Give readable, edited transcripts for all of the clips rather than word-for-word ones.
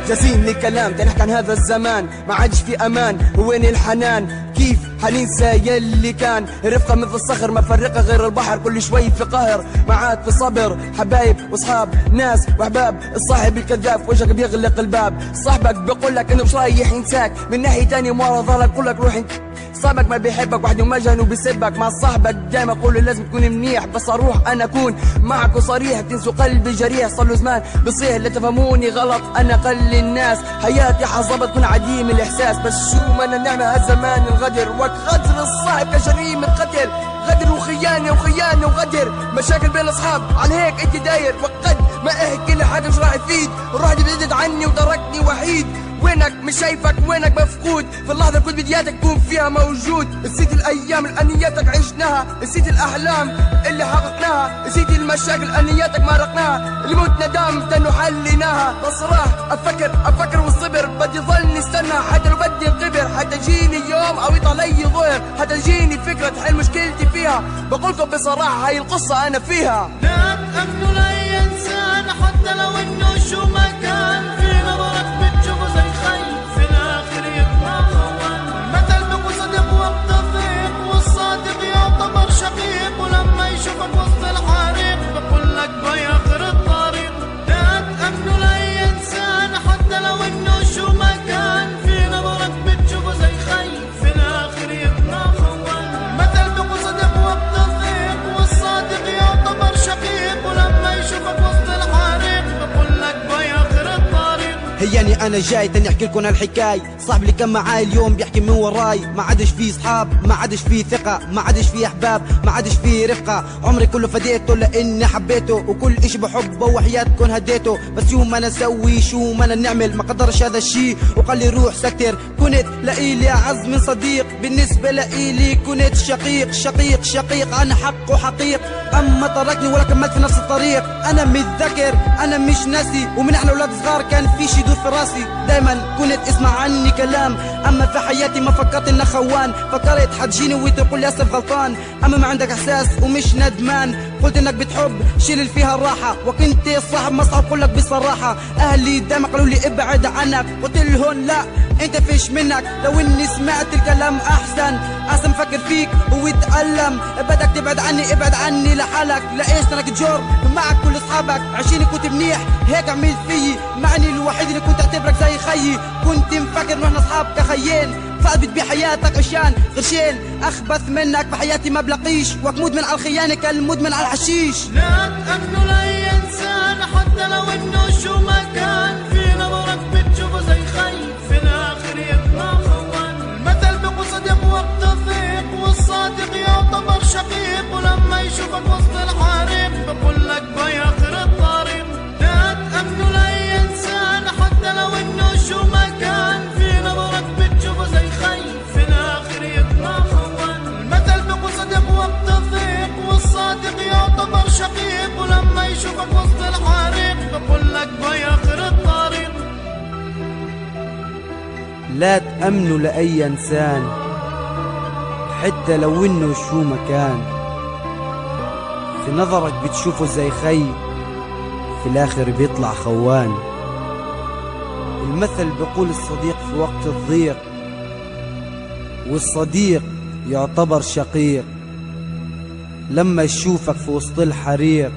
جازين كلام تنحكي عن هذا الزمان، ما عادش في امان، وين الحنان؟ كيف حننسى يلي كان؟ رفقة مثل الصخر ما فرقة غير البحر، كل شوي في قهر ما عاد في صبر. حبايب واصحاب، ناس واحباب، الصاحب الكذاب وجهك بيغلق الباب. صاحبك بيقولك انه مش رايح ينساك، من ناحية تانية مورا ظهرك يقولك روح انت. صاحبك ما بيحبك وحده ومجهن وبيسبك، مع صاحبك دايما قوله لازم تكون منيح، بس اروح انا اكون معك وصريح. بتنسوا قلبي جريح، صار له زمان بصيح لا تفهموني غلط، انا قل الناس. حياتي حظبة تكون عديم الاحساس، بس شو ما نعمل هالزمان الغدر، وقت غدر الصاحب كجريمة قتل. غدر وخيانة وخيانة وغدر، مشاكل بين الاصحاب على هيك انت داير. وقد ما احكي لحدا مش راح يفيد، روحي بعدت عني وتركني وحيد. وينك مش شايفك، وينك مفقود، في اللحظة اللي كنت بدياتك تكون فيها موجود. نسيت الأيام اللي أنياتك عشناها، نسيت الأحلام اللي حققناها، نسيت المشاكل أنياتك مارقناها، اللي موت ندام تنو حليناها. بس راح أفكر والصبر، بدي ظل نستنى حتى لو بدي انقبر، حتى يجيني يوم أو يطلع لي ظهر، حتى تجيني فكرة تحل مشكلتي فيها. بقولكم بصراحة هاي القصة أنا فيها. لا تأمنوا لأي إنسان حتى لو إنه شو ما كان، في نظرك بتشوفه زي خي في الآخر يطلع خوان. مثل بقوا صدق وقت الضيق، والصادق يعتبر شقيق، ولما يشوفك وسط الحريق بقول لك باي آخر الطريق. لا تأمنوا لأي إنسان حتى لو إنه شو ما كان، في نظرك بتشوفه زي خي في الآخر يطلع خوان. مثل بقوا صدق وقت الضيق، والصادق يعتبر شقيق، ولما يشوفك وسط الحريق بقول لك باي آخر الطريق. هياني انا جاي تاني احكي لكم هالحكاي. صاحبي اللي كان معاي اليوم بيحكي من وراي، ما عادش فيه صحاب، ما عادش فيه ثقة، ما عادش فيه احباب، ما عادش فيه رفقة. عمري كله فديته لاني حبيته، وكل اشي بحبه وحياتكم هديته. بس يوم ما انا اسوي شو ما انا نعمل، ما قدرش هذا الشي وقال لي روح سكتر. كنت لإلي اعز من صديق، بالنسبة لإلي كنت شقيق انا حق وحقيق. اما تركني ولا كملت في نفس الطريق. انا متذكر انا مش ناسي، ومن احنا اولاد صغار كان في شي يدور في راسي. دايما كنت اسمع عني كلام، اما في حياتي ما فكرت اني خوان. فكرت حتجيني وتقول لي اسف غلطان، اما ما عندك احساس ومش ندمان. قلت انك بتحب شيل اللي فيها الراحه، وكنت الصاحب ما صعب اقول لك بصراحه. اهلي دايما قالوا لي ابعد عنك، قلت لهم لا انت فيش منك. لو اني سمعت الكلام احسن فكر فيك واتألم. بدك تبعد عني ابعد عني لحالك، لايش ترك جور معك كل اصحابك. عشيني كنت منيح هيك عملت فيي، معني الوحيد اللي كنت اعتبرك زي خيي. كنت مفكر انه احنا اصحاب كخيين، فقد بحياتك عشان قرشين. اخبث منك بحياتي ما بلاقيش، وكمود من على الخيانه كالمدمن على الحشيش. لا تأمنوا لأي إنسان حتى لو إنه شو ما كان، في نظرك بتشوفه زي خي في الآخر يطلع خوان. المثل بقوا صدق وقت الضيق، والصادق يعتبر شقيق، ولما يشوفك وسط الحريق بقول لك باي آخر الطريق. لا تأمنوا لأي إنسان حتى لو إنه شو ما كان، في نظرك بتشوفه زي خي في الآخر يطلع خوان. المثل بقوا صدق وقت الضيق، والصادق يعتبر شقيق، ولما يشوفك وسط الحريق بقول لك باي آخر الطريق. لا تأمنوا لأي إنسان حتى لو إنه شو مكان، في نظرك بتشوفه زي خي في الآخر بيطلع خوان. المثل بيقول الصديق في وقت الضيق، والصديق يعتبر شقيق. لما يشوفك في وسط الحريق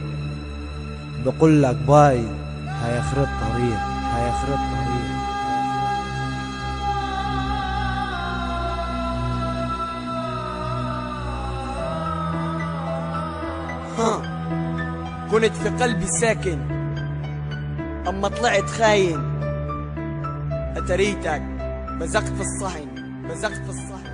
بقول لك باي هاي آخر الطريق، هاي آخر الطريق. كنت في قلبي ساكن، أما طلعت خاين. أتريتك بزقت في الصحن، بزقت في الصحن.